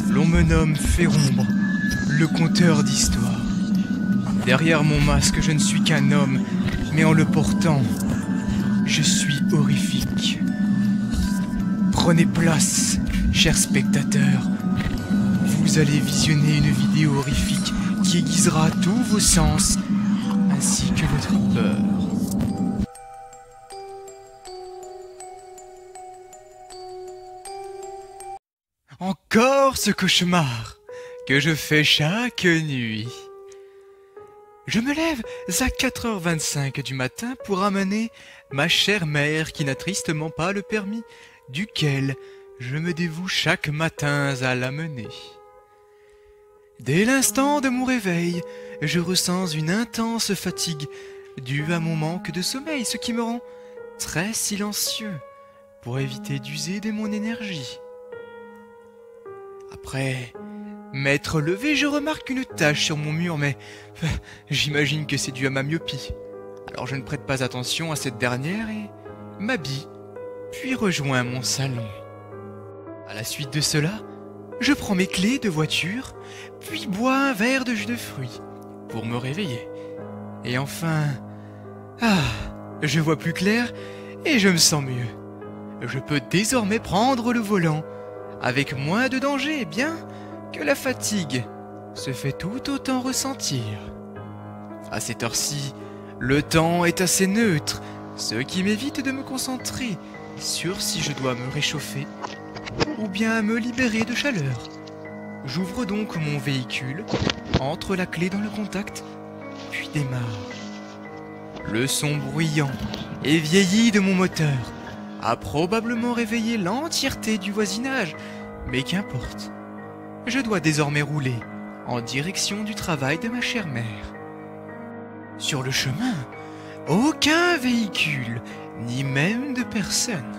L'on me nomme Férombre, le conteur d'histoire. Derrière mon masque, je ne suis qu'un homme, mais en le portant, je suis horrifique. Prenez place, chers spectateurs. Vous allez visionner une vidéo horrifique qui aiguisera tous vos sens, ainsi que votre peur. Encore ce cauchemar que je fais chaque nuit. Je me lève à 4h25 du matin pour amener ma chère mère qui n'a tristement pas le permis, duquel je me dévoue chaque matin à l'amener. Dès l'instant de mon réveil, je ressens une intense fatigue due à mon manque de sommeil, ce qui me rend très silencieux pour éviter d'user de mon énergie. Après m'être levé, je remarque une tache sur mon mur, mais j'imagine que c'est dû à ma myopie. Alors je ne prête pas attention à cette dernière et m'habille, puis rejoins mon salon. À la suite de cela, je prends mes clés de voiture, puis bois un verre de jus de fruits pour me réveiller. Et enfin, je vois plus clair et je me sens mieux. Je peux désormais prendre le volant, avec moins de danger, bien que la fatigue se fait tout autant ressentir. À cette heure-ci, le temps est assez neutre, ce qui m'évite de me concentrer sur si je dois me réchauffer ou bien me libérer de chaleur. J'ouvre donc mon véhicule, entre la clé dans le contact, puis démarre. Le son bruyant et vieilli de mon moteur a probablement réveillé l'entièreté du voisinage, mais qu'importe. Je dois désormais rouler en direction du travail de ma chère mère. Sur le chemin, aucun véhicule, ni même de personne.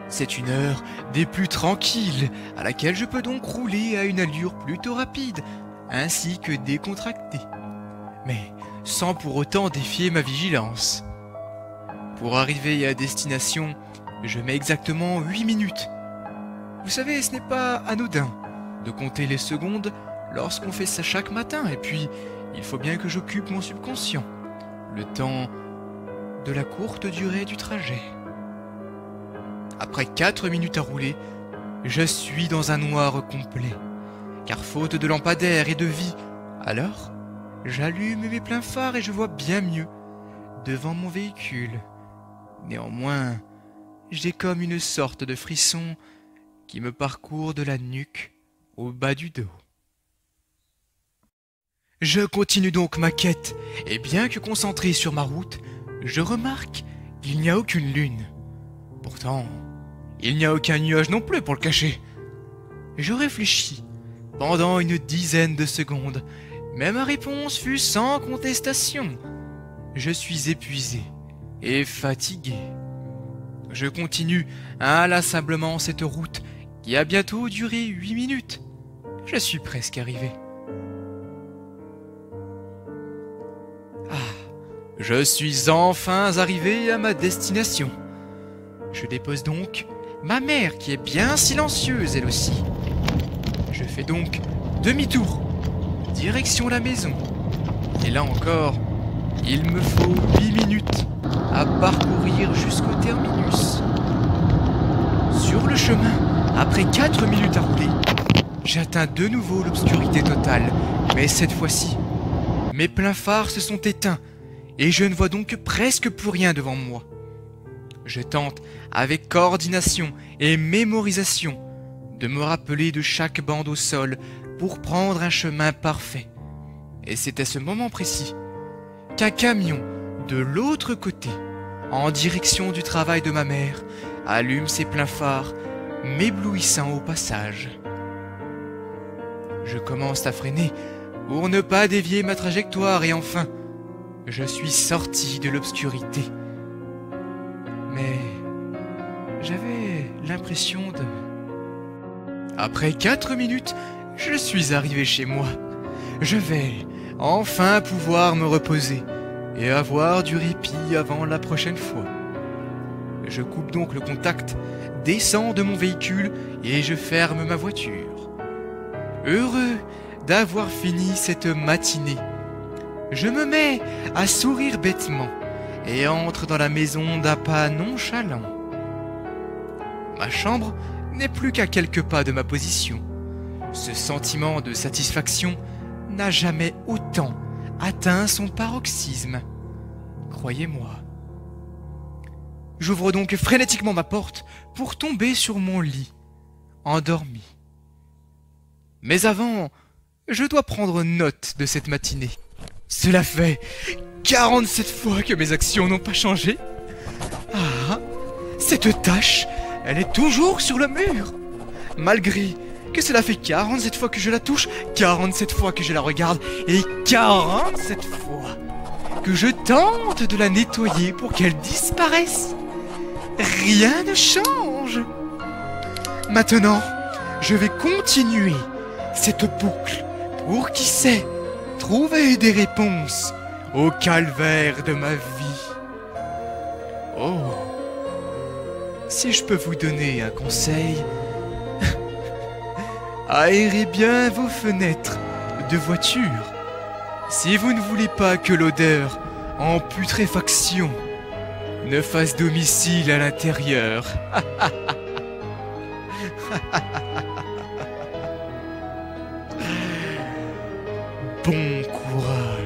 C'est une heure des plus tranquilles, à laquelle je peux donc rouler à une allure plutôt rapide, ainsi que décontractée, mais sans pour autant défier ma vigilance. Pour arriver à destination, je mets exactement 8 minutes. Vous savez, ce n'est pas anodin de compter les secondes lorsqu'on fait ça chaque matin, et puis il faut bien que j'occupe mon subconscient, le temps de la courte durée du trajet. Après 4 minutes à rouler, je suis dans un noir complet, car faute de lampadaire et de vie, alors j'allume mes pleins phares et je vois bien mieux devant mon véhicule. Néanmoins, j'ai comme une sorte de frisson qui me parcourt de la nuque au bas du dos. Je continue donc ma quête, et bien que concentré sur ma route, je remarque qu'il n'y a aucune lune. Pourtant, il n'y a aucun nuage non plus pour le cacher. Je réfléchis pendant une dizaine de secondes, mais ma réponse fut sans contestation. Je suis épuisé et fatigué. Je continue inlassablement cette route qui a bientôt duré 8 minutes. Je suis presque arrivé. Je suis enfin arrivé à ma destination. Je dépose donc ma mère qui est bien silencieuse elle aussi. Je fais donc demi-tour, direction la maison. Et là encore, il me faut 8 minutes à parcourir jusqu'au terminus. Sur le chemin, après 4 minutes à rouler, j'atteins de nouveau l'obscurité totale, mais cette fois-ci, mes pleins phares se sont éteints et je ne vois donc presque plus rien devant moi. Je tente, avec coordination et mémorisation, de me rappeler de chaque bande au sol pour prendre un chemin parfait. Et c'est à ce moment précis qu'un camion de l'autre côté, en direction du travail de ma mère, allume ses pleins phares, m'éblouissant au passage. Je commence à freiner pour ne pas dévier ma trajectoire et enfin, je suis sorti de l'obscurité. Mais j'avais l'impression de... Après 4 minutes, je suis arrivé chez moi. Je vais enfin pouvoir me reposer et avoir du répit avant la prochaine fois. Je coupe donc le contact, descends de mon véhicule et je ferme ma voiture. Heureux d'avoir fini cette matinée, je me mets à sourire bêtement et entre dans la maison d'un pas nonchalant. Ma chambre n'est plus qu'à quelques pas de ma position. Ce sentiment de satisfaction n'a jamais autant atteint son paroxysme. Croyez-moi. J'ouvre donc frénétiquement ma porte pour tomber sur mon lit, endormi. Mais avant, je dois prendre note de cette matinée. Cela fait 47 fois que mes actions n'ont pas changé. Ah, cette tache, elle est toujours sur le mur. Malgré que cela fait 47 fois que je la touche, 47 fois que je la regarde et 47 fois que je tente de la nettoyer pour qu'elle disparaisse. Rien ne change. Maintenant, je vais continuer cette boucle pour, qui sait, trouver des réponses au calvaire de ma vie. Oh, si je peux vous donner un conseil, aérez bien vos fenêtres de voiture si vous ne voulez pas que l'odeur en putréfaction ne fasse domicile à l'intérieur. Bon courage.